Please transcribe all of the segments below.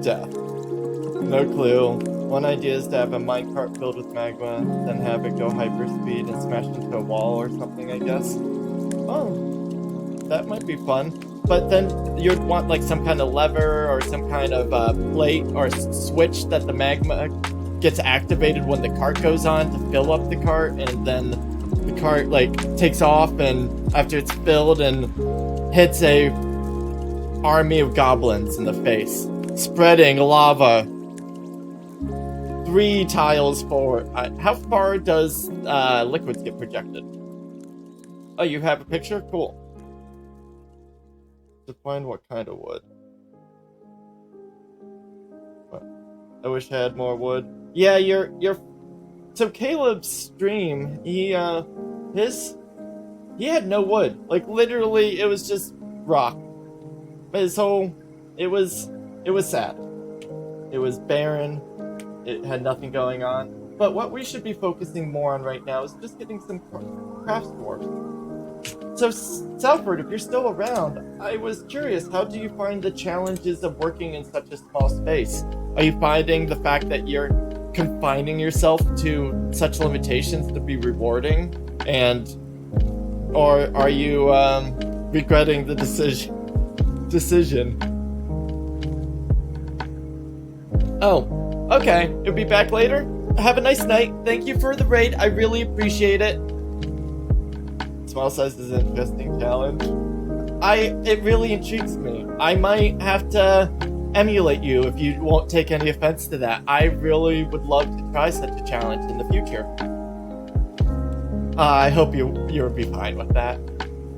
death. No clue. One idea is to have a minecart filled with magma, then have it go hyperspeed and smash into a wall or something, I guess. Oh, that might be fun. But then you'd want like some kind of lever or some kind of plate or switch that the magma gets activated when the cart goes on to fill up the cart, and then the cart like takes off, and after it's filled and hits a army of goblins in the face, spreading lava 3 tiles forward. How far does liquids get projected? Oh, you have a picture? Cool. To find what kind of wood. I wish I had more wood. Yeah, so Caleb's stream, he had no wood. Like literally it was just rock. It was sad. It was barren. It had nothing going on. But what we should be focusing more on right now is just getting some craft dwarfs. So, Salford, if you're still around, I was curious, how do you find the challenges of working in such a small space? Are you finding the fact that you're confining yourself to such limitations to be rewarding? Or are you regretting the decision? Oh, okay. You'll be back later? Have a nice night. Thank you for the raid. I really appreciate it. Small size is an interesting challenge. It really intrigues me. I might have to emulate you if you won't take any offense to that. I really would love to try such a challenge in the future. I hope you'll be fine with that.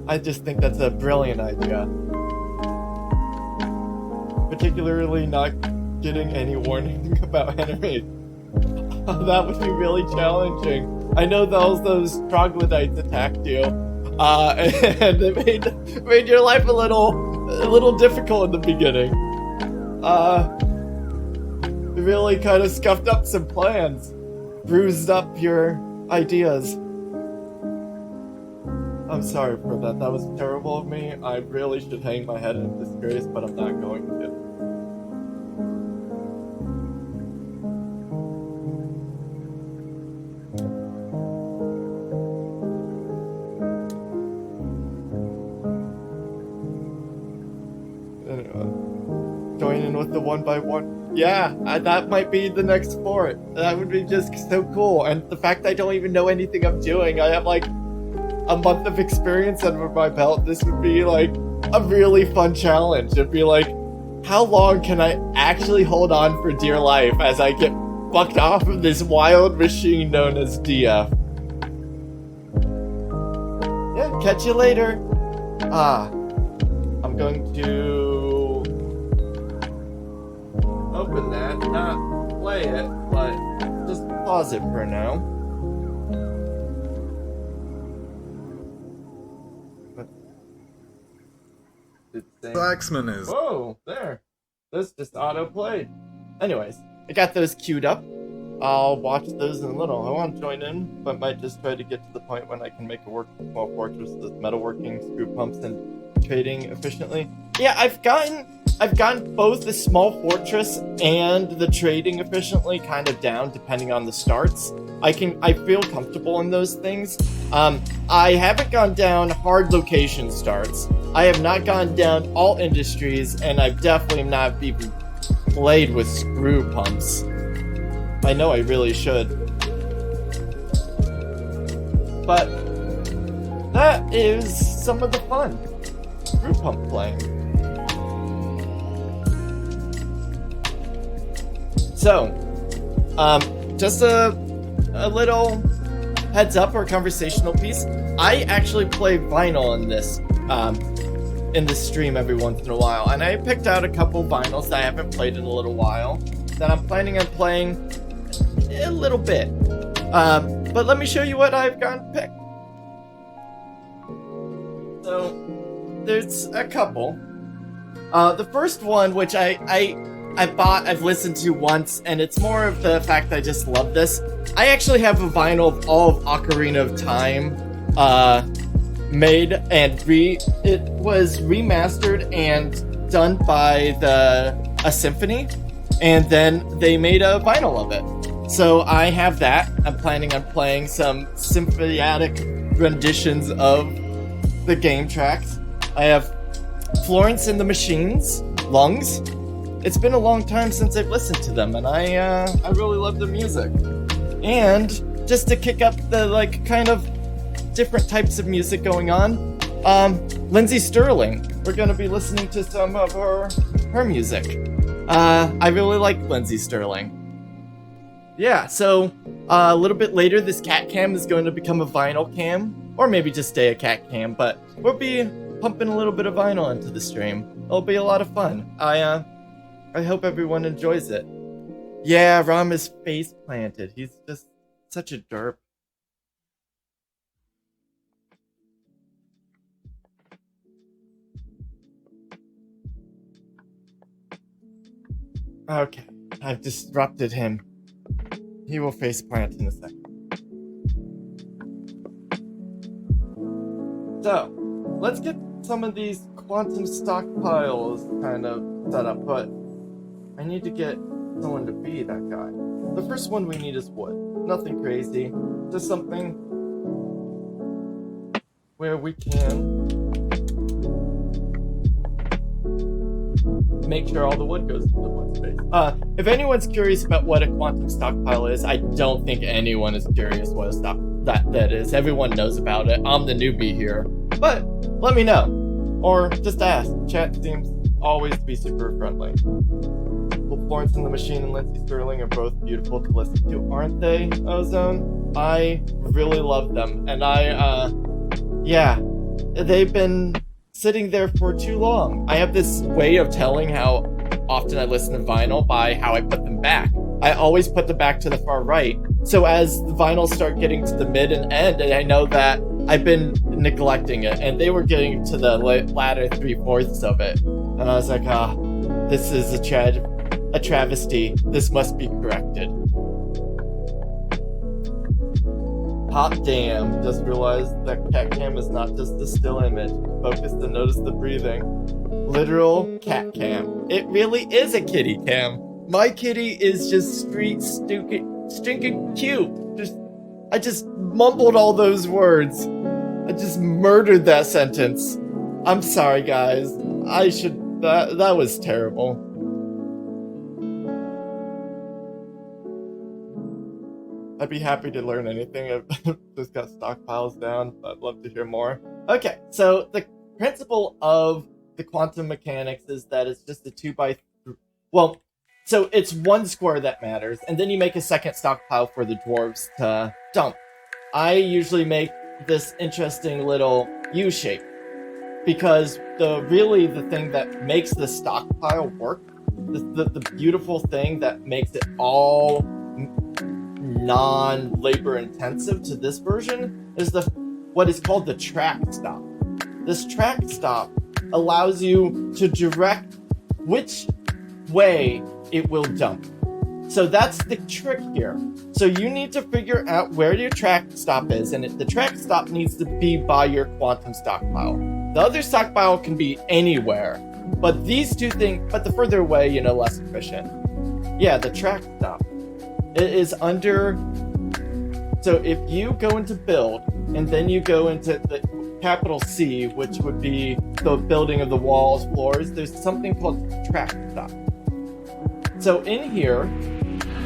I just think that's a brilliant idea. Particularly not getting any warning about enemies. That would be really challenging. I know those troglodytes attacked you, and it made your life a little difficult in the beginning. It really kind of scuffed up some plans, bruised up your ideas. I'm sorry for that. That was terrible of me. I really should hang my head in disgrace, but I'm not going to. Join in with the 1x1. Yeah, that might be the next sport. That would be just so cool. And the fact I don't even know anything I'm doing, I have like a month of experience under my belt. This would be like a really fun challenge. It'd be like, how long can I actually hold on for dear life as I get bucked off of this wild machine known as DF? Yeah, catch you later. I'm going to open that, not play it, but just pause it for now. Flaxman is. Whoa, there. Those just auto-played. Anyways, I got those queued up. I'll watch those in a little. I want to join in, but might just try to get to the point when I can make a small fortress with metalworking, screw pumps, and trading efficiently. Yeah, I've gotten both the small fortress and the trading efficiently kind of down depending on the starts. I feel comfortable in those things. I haven't gone down hard location starts. I have not gone down all industries, and I've definitely not even played with screw pumps. I know I really should. But that is some of the fun. Screw pump playing. So, just a little heads up or conversational piece. I actually play vinyl in this stream every once in a while, and I picked out a couple vinyls that I haven't played in a little while that I'm planning on playing a little bit. But let me show you what I've got picked. So there's a couple. The first one, which I've listened to once, and it's more of the fact I just love this. I actually have a vinyl of all of Ocarina of Time made, and it was remastered and done by a symphony. and then they made a vinyl of it. So I have that. I'm planning on playing some symphonic renditions of the game tracks. I have Florence and the Machine's Lungs. It's been a long time since I've listened to them, and I really love the music. And just to kick up the kind of different types of music going on, Lindsay Sterling. We're gonna be listening to some of her music. I really like Lindsay Sterling. Yeah, so a little bit later, this cat cam is going to become a vinyl cam, or maybe just stay a cat cam, but we'll be pumping a little bit of vinyl into the stream. It'll be a lot of fun. I hope everyone enjoys it. Yeah, Ram is face planted. He's just such a derp. Okay, I've disrupted him. He will face plant in a second. So, let's get some of these quantum stockpiles kind of set up, but I need to get someone to be that guy. The first one we need is wood. Nothing crazy, just something where we can make sure all the wood goes into one space. If anyone's curious about what a quantum stockpile is, I don't think anyone is curious what a that is. Everyone knows about it. I'm the newbie here. But let me know. Or just ask. Chat seems always to be super friendly. Well, Florence and the Machine and Lindsay Sterling are both beautiful to listen to, aren't they, Ozone? I really love them. And yeah, they've been sitting there for too long. I have this way of telling how often I listen to vinyl by how I put them back. I always put them back to the far right. So as the vinyls start getting to the mid and end, and I know that I've been neglecting it, and they were getting to the latter 3/4 of it. And I was like, this is a travesty. This must be corrected. Hot damn, just realized that cat cam is not just a still image. Focus to notice the breathing. Literal cat cam. It really is a kitty cam. My kitty is just stinking cute. I just mumbled all those words. I just murdered that sentence. I'm sorry, guys. That was terrible. I'd be happy to learn anything. I've just got stockpiles down, but I'd love to hear more. Okay, so the principle of the quantum mechanics is that it's just a 2x3. Well, so it's one square that matters, and then you make a second stockpile for the dwarves to dump. I usually make this interesting little U shape because the thing that makes the stockpile work, the beautiful thing that makes it all non-labor intensive to this version is what is called the track stop. This track stop allows you to direct which way it will dump. So that's the trick here. So you need to figure out where your track stop is, and the track stop needs to be by your quantum stockpile. The other stockpile can be anywhere, but these two things, but the further away, less efficient. Yeah, the track stop. It is under, so if you go into build, and then you go into the capital C, which would be the building of the walls, floors, there's something called track stop. So in here,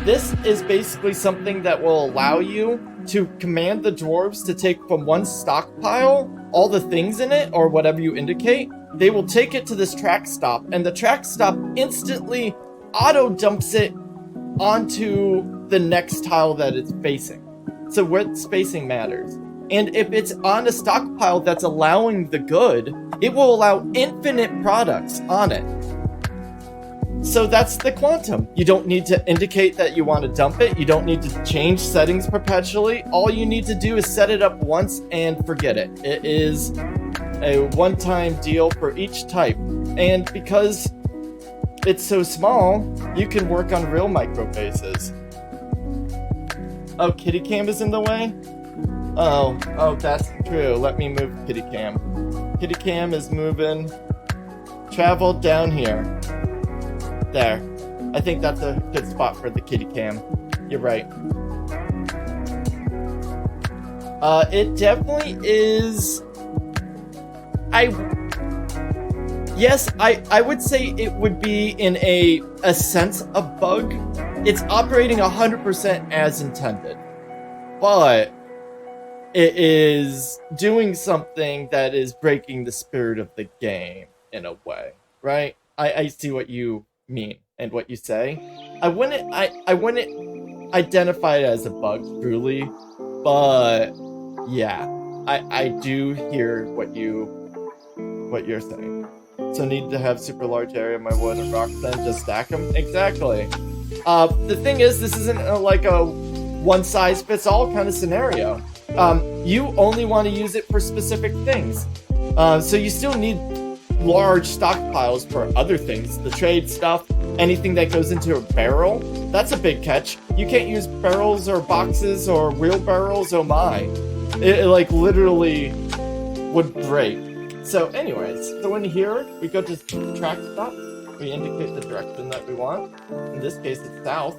this is basically something that will allow you to command the dwarves to take from one stockpile all the things in it, or whatever you indicate. They will take it to this track stop, and the track stop instantly auto dumps it onto the next tile that it's facing. So what spacing matters. And if it's on a stockpile that's allowing the good, it will allow infinite products on it. So that's the quantum. You don't need to indicate that you want to dump it. You don't need to change settings perpetually. All you need to do is set it up once and forget it. It is a one-time deal for each type. And because it's so small, you can work on real micro bases. Oh, kitty cam is in the way? Oh, that's true. Let me move kitty cam. Kitty cam is moving. Travel down here. There. I think that's a good spot for the kitty cam. You're right. It definitely is. I would say it would be in a sense a bug. It's operating 100% as intended, but it is doing something that is breaking the spirit of the game in a way, right? I see what you mean and what you say. I wouldn't identify it as a bug truly, but yeah, I do hear what you're saying. So need to have super large area of my wood and rocks, then just stack them? Exactly. The thing is, this isn't like a one-size-fits-all kind of scenario. You only want to use it for specific things. So you still need large stockpiles for other things. The trade stuff, anything that goes into a barrel, that's a big catch. You can't use barrels or boxes or wheelbarrows, oh my. It like literally would break. So anyways, so in here, we go to track stop. We indicate the direction that we want. In this case, it's south.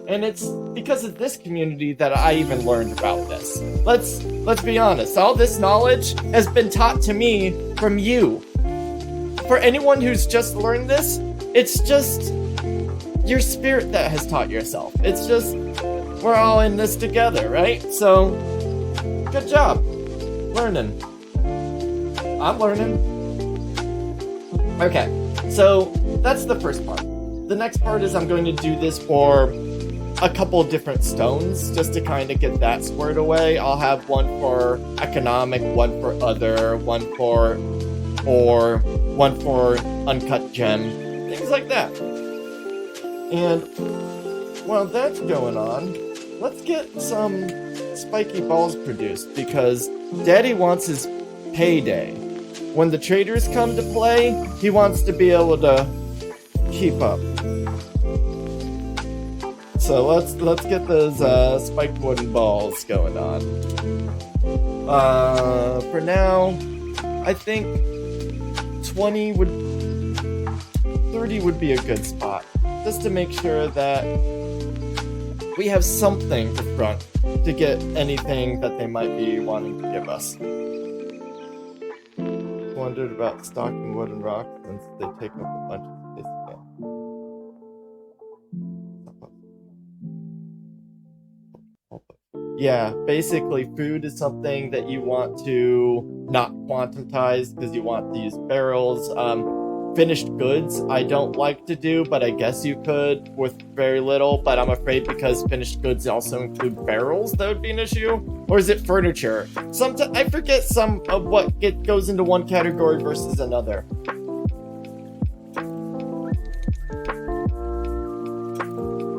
And it's because of this community that I even learned about this. Let's be honest. All this knowledge has been taught to me from you. For anyone who's just learned this, it's just your spirit that has taught yourself. It's just, we're all in this together, right? So, good job. Learning. I'm learning. Okay, so that's the first part. The next part is I'm going to do this for a couple of different stones, just to kind of get that squared away. I'll have one for economic, one for other, one for ore, one for uncut gem, things like that. And while that's going on, let's get some spiky balls produced, because Daddy wants his payday. When the traders come to play, he wants to be able to keep up. So let's get those spiked wooden balls going on. For now, I think 30 would be a good spot, just to make sure that we have something to front to get anything that they might be wanting to give us. Wondered about stocking wood and rock since they take up a bunch of space again. Yeah, basically food is something that you want to not quantize because you want to use barrels. Finished goods I don't like to do, but I guess you could with very little, but I'm afraid because finished goods also include barrels, that would be an issue. Or is it furniture? Sometimes I forget some of what goes into one category versus another.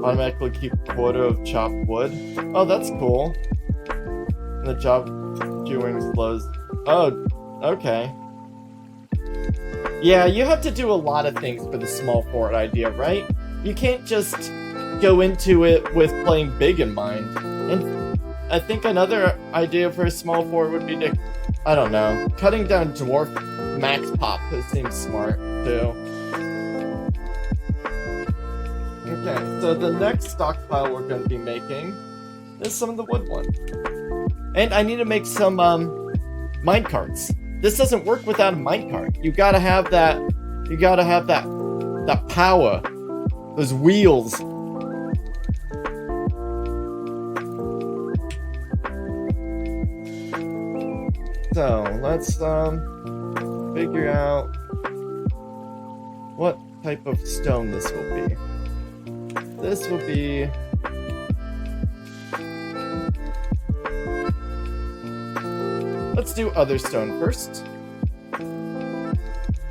Automatically keep a quota of chopped wood. Oh, that's cool. And the job queuing slows. Oh, okay. Yeah, you have to do a lot of things for the small fort idea, right? You can't just go into it with playing big in mind. And I think another idea for a small fort would be to, I don't know, cutting down Dwarf max pop. It seems smart, too. Okay, so the next stockpile we're going to be making is some of the wood one. And I need to make some minecarts. This doesn't work without a minecart. You gotta have that power. Those wheels. So, let's figure out what type of stone this will be. This will be... Let's do other stone first.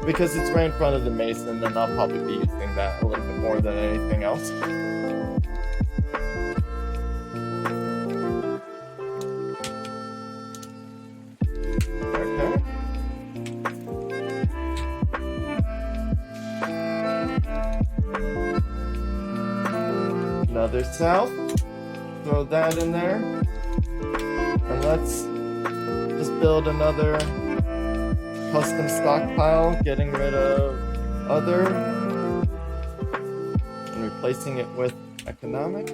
Because it's right in front of the mason, and I'll probably be using that a little bit more than anything else. Okay. Another south. Throw that in there. And let's just build another custom stockpile, getting rid of other and replacing it with economic.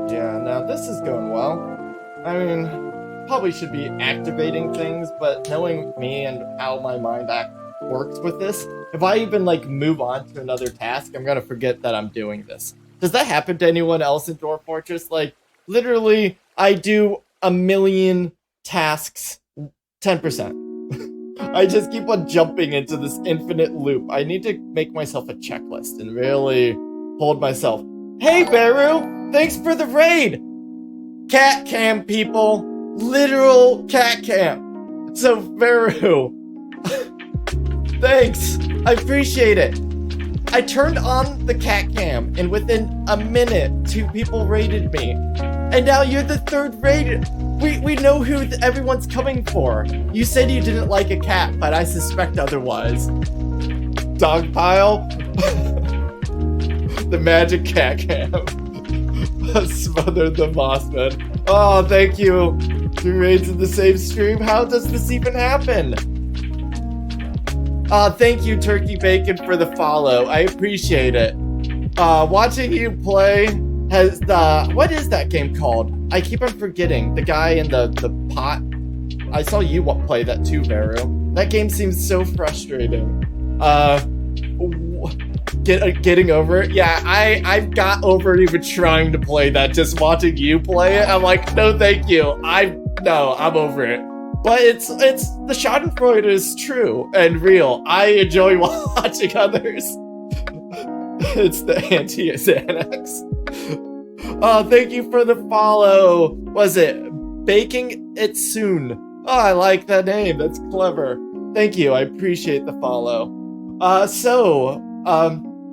Yeah, now this is going well. I mean, probably should be activating things, but knowing me and how my mind works with this, if I even like move on to another task, I'm gonna forget that I'm doing this. Does that happen to anyone else in Dwarf Fortress? Like, literally, I do a million tasks 10%. I just keep on jumping into this infinite loop. I need to make myself a checklist and really hold myself. Hey, Beru! Thanks for the raid! Cat cam, people. Literal cat cam. So, Beru, thanks. I appreciate it. I turned on the cat cam, and within a minute, 2 people raided me. And now you're the 3rd raid. We know who everyone's coming for. You said you didn't like a cat, but I suspect otherwise. Dog pile? The magic cat cam. Smothered the Mossman. Oh, thank you. 2 raids in the same stream? How does this even happen? Thank you, Turkey Bacon, for the follow. I appreciate it. Watching you play has the... What is that game called? I keep on forgetting. The guy in the pot. I saw you play that too, Vero. That game seems so frustrating. Getting over it? Yeah, I've got over even trying to play that. Just watching you play it, I'm like, no, thank you. I'm over it. But it's the Schadenfreude is true and real. I enjoy watching others. It's the anti-Xanax. Thank you for the follow. Was it Baking It Soon? Oh, I like that name. That's clever. Thank you. I appreciate the follow.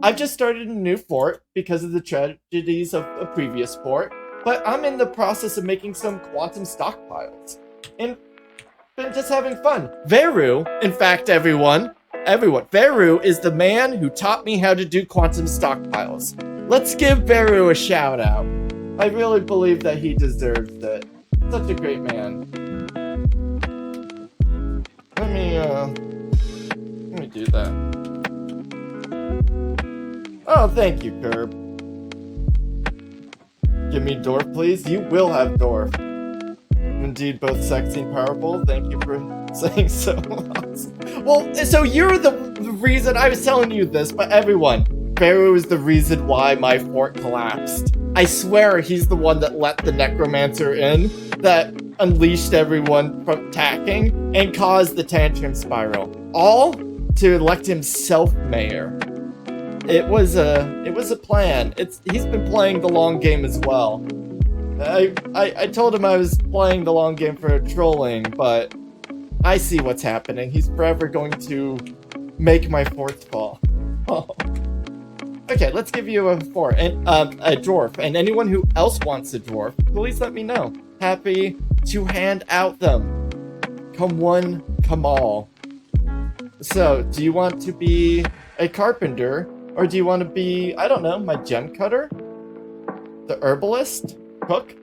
I've just started a new fort because of the tragedies of a previous fort, but I'm in the process of making some quantum stockpiles. And been just having fun. Veru, in fact, everyone, Veru is the man who taught me how to do quantum stockpiles. Let's give Veru a shout out. I really believe that he deserves it. Such a great man. Let me do that. Oh, thank you, Curb. Give me Dwarf, please. You will have Dwarf. Indeed, both sexy and powerful. Thank you for saying so. Well, so you're the reason I was telling you this, but everyone, Pharaoh is the reason why my fort collapsed. I swear he's the one that let the necromancer in, that unleashed everyone from attacking, and caused the tantrum spiral. All to elect himself mayor. It was a plan. He's been playing the long game as well. I told him I was playing the long game for trolling, but I see what's happening. He's forever going to make my forts fall. Oh. Okay, let's give you a fort and a dwarf, and anyone who else wants a dwarf, please let me know. Happy to hand out them. Come one, come all. So, do you want to be a carpenter? Or do you want to be, I don't know, my gem cutter? The herbalist? Cook?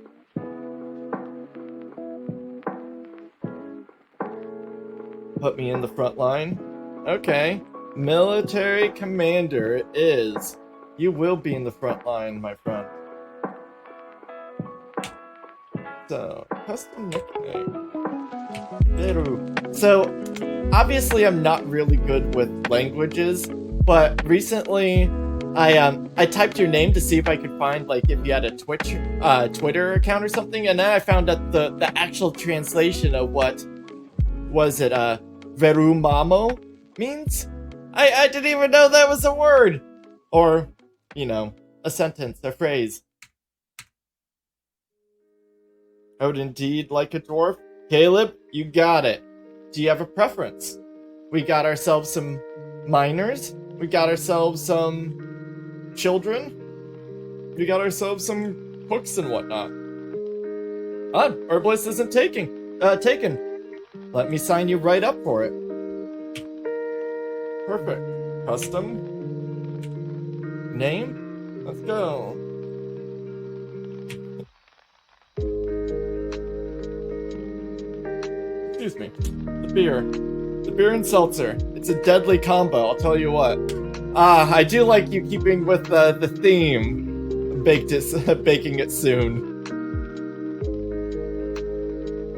Put me in the front line? Okay. Military commander it is. You will be in the front line, my friend. So, custom nickname. Peru. So, obviously I'm not really good with languages, but recently I typed your name to see if I could find like if you had a Twitter account or something, and then I found out the actual translation of what was it Verumamo means. I didn't even know that was a word, or you know, a sentence, a phrase. I would indeed like a dwarf. Caleb, you got it. Do you have a preference? We got ourselves some miners. We got ourselves some children. We got ourselves some cooks and whatnot. Herbalist isn't taken. Let me sign you right up for it. Perfect. Custom. Name? Let's go. Excuse me. The beer. The beer and seltzer. It's a deadly combo, I'll tell you what. I do like you keeping with the theme. Baking it soon.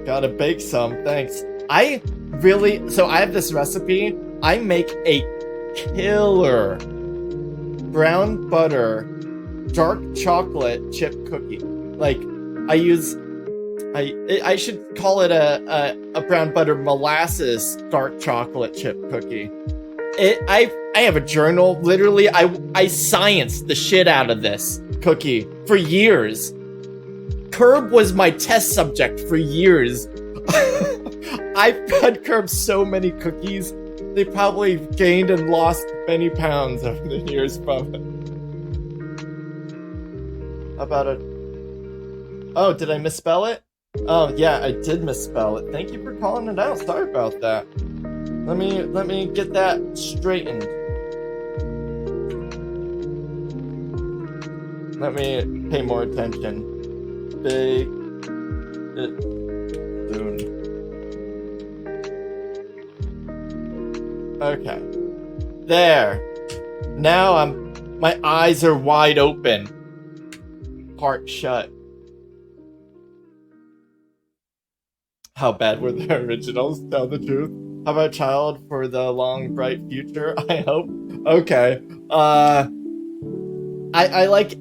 Gotta bake some, thanks. So I have this recipe. I make a killer brown butter dark chocolate chip cookie. Like, I should call it a brown butter molasses dark chocolate chip cookie. I have a journal. Literally, I scienced the shit out of this cookie for years. Curb was my test subject for years. I've fed Curb so many cookies. They probably gained and lost many pounds over the years from it. How about it? Oh, did I misspell it? Oh, yeah, I did misspell it. Thank you for calling it out. Sorry about that. Let me get that straightened. Let me pay more attention. Big it soon. Okay. There. Now my eyes are wide open. Heart shut. How bad were the originals? Tell the truth. How about Child for the Long Bright Future? I hope. Okay. I like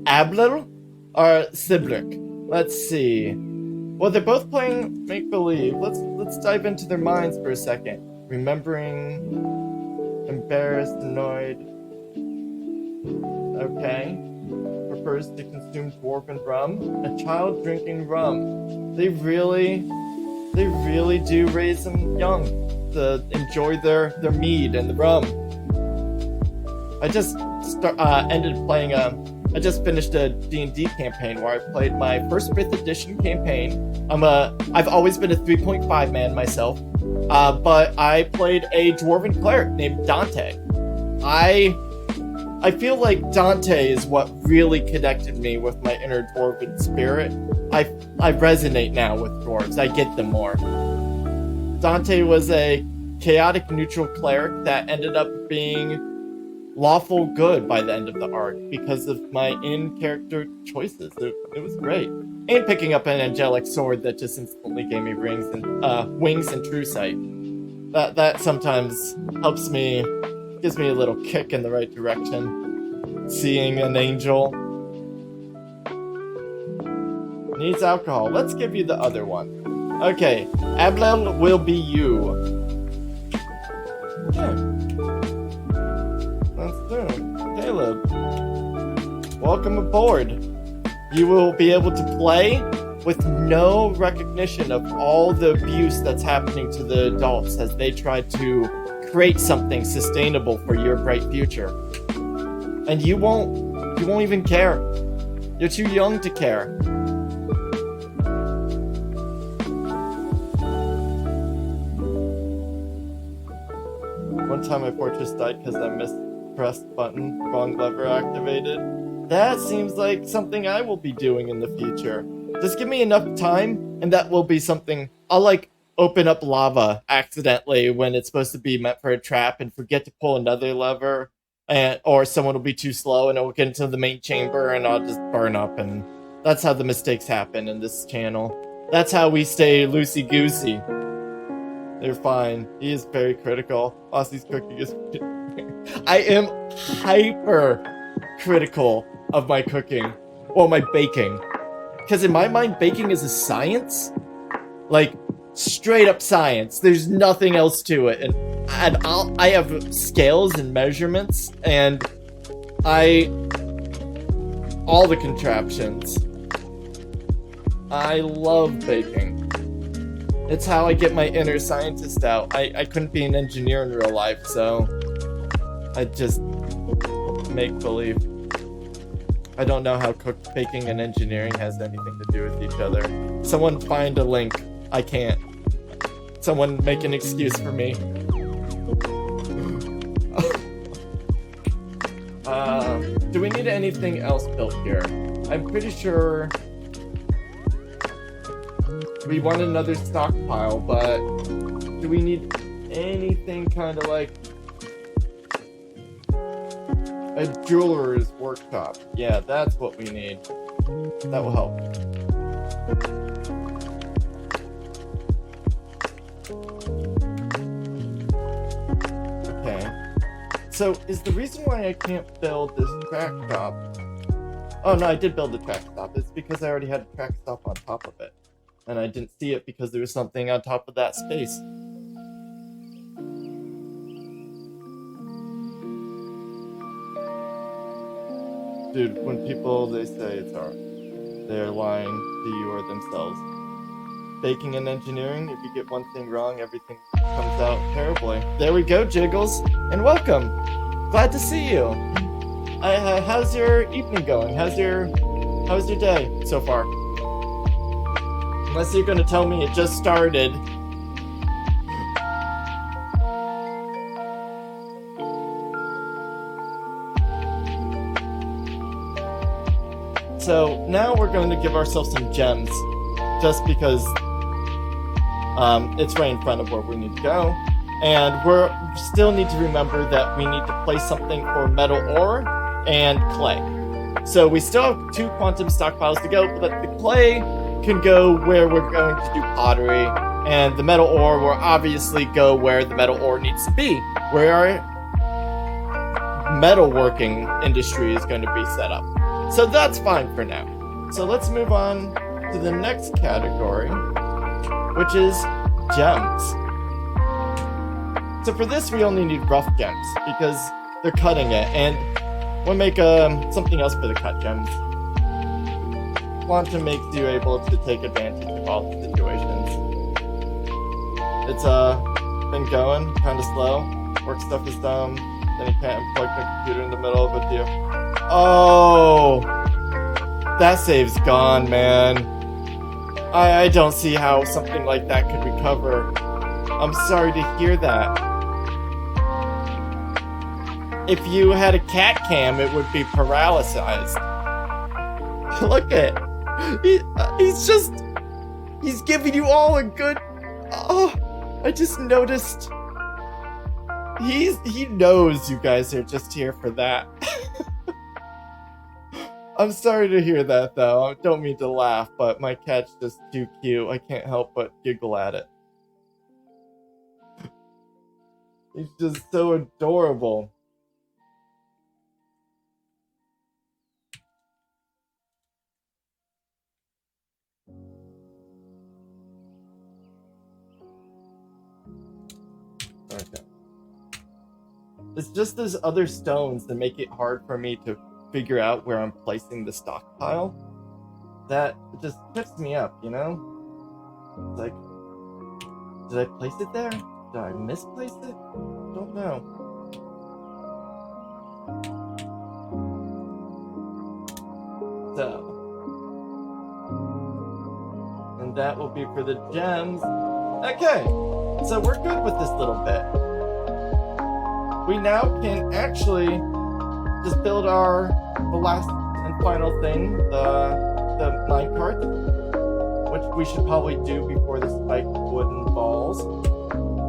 Abler or Siblick. Let's see. Well, they're both playing make-believe. Let's dive into their minds for a second. Remembering, embarrassed, annoyed. Okay. Prefers to consume dwarven rum. A child drinking rum. They really do raise them young to enjoy their mead and the rum. I just I just finished a D&D campaign where I played my first 5th edition campaign. I've always been a 3.5 man myself, but I played a dwarven cleric named Dante. I feel like Dante is what really connected me with my inner dwarven spirit. I resonate now with dwarves. I get them more. Dante was a chaotic neutral cleric that ended up being lawful good by the end of the arc because of my in-character choices. It was great. And picking up an angelic sword that just instantly gave me wings and true sight. That sometimes helps me, gives me a little kick in the right direction. Seeing an angel. Needs alcohol. Let's give you the other one. Okay, Ablel will be you. Okay. Let's do it. Caleb. Welcome aboard. You will be able to play with no recognition of all the abuse that's happening to the adults as they try to create something sustainable for your bright future. And you won't even care. You're too young to care. One time my fortress died because I mispressed button, wrong lever activated. That seems like something I will be doing in the future. Just give me enough time, and that will be something. I'll open up lava accidentally when it's supposed to be meant for a trap and forget to pull another lever, or someone will be too slow and it will get into the main chamber and I'll just burn up, and that's how the mistakes happen in this channel. That's how we stay loosey-goosey. They're fine. He is very critical. Aussie's cooking is... I am hyper critical of my cooking. Well, my baking. Because in my mind, baking is a science. Like, straight up science. There's nothing else to it. And I have scales and measurements. And all the contraptions. I love baking. It's how I get my inner scientist out. I couldn't be an engineer in real life, so I just make believe. I don't know how baking and engineering has anything to do with each other. Someone find a link. I can't. Someone make an excuse for me. Do we need anything else built here? I'm pretty sure we want another stockpile, but do we need anything kind of like a jeweler's workshop? Yeah, that's what we need. That will help. Okay. So, is the reason why I can't build this track stop... Oh, no, I did build the track stop. It's because I already had a track stop on top of it. And I didn't see it because there was something on top of that space. Dude, when people, they say it's hard, they're lying to you or themselves. Baking and engineering, if you get one thing wrong, everything comes out terribly. There we go, Jiggles, and welcome. Glad to see you. How's your evening going? How's your day so far? Unless you're gonna tell me it just started. So now we're going to give ourselves some gems, just because it's right in front of where we need to go. And we still need to remember that we need to place something for metal ore and clay. So we still have 2 quantum stockpiles to go, but the clay can go where we're going to do pottery, and the metal ore will obviously go where the metal ore needs to be, where our metalworking industry is going to be set up. So that's fine for now. So let's move on to the next category, which is gems. So for this, we only need rough gems because they're cutting it, and we'll make something else for the cut gems. Quantum makes you able to take advantage of all the situations. It's been going kind of slow. Work stuff is dumb. Then you can't unplug the computer in the middle of a deal. Oh, that save's gone, man. I don't see how something like that could recover. I'm sorry to hear that. If you had a cat cam, it would be paralyzed. Look at he's giving you all a good... Oh, I just noticed. He knows you guys are just here for that. I'm sorry to hear that, though. I don't mean to laugh, but my cat's just too cute. I can't help but giggle at it. He's just so adorable. Okay. It's just those other stones that make it hard for me to figure out where I'm placing the stockpile. That just trips me up, you know? It's like, did I place it there? Did I misplace it? I don't know. So. And that will be for the gems. Okay, so we're good with this little bit. We now can actually just build the last and final thing, the minecart, which we should probably do before the spiked wooden balls.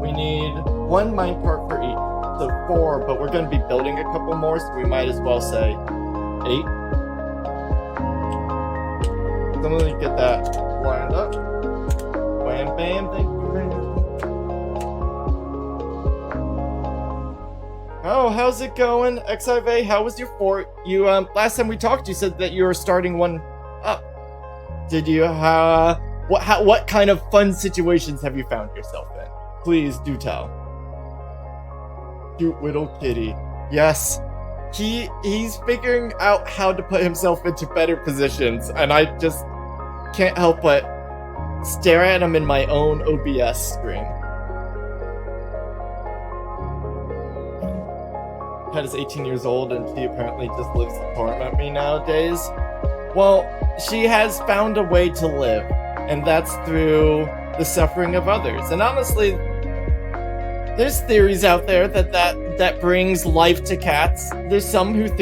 We need 1 minecart for each, so 4, but we're going to be building a couple more, so we might as well say 8. So let me get that lined up. Wham bam, thank you. Oh, how's it going, XIV? How was your fort? You last time we talked, you said that you were starting one up. Did you? What kind of fun situations have you found yourself in? Please do tell. Cute little kitty. Yes, he's figuring out how to put himself into better positions, and I just can't help but stare at him in my own OBS screen. Cat is 18 years old and she apparently just lives to torment me nowadays. Well, she has found a way to live, and that's through the suffering of others. And honestly, there's theories out there that brings life to cats. There's some who think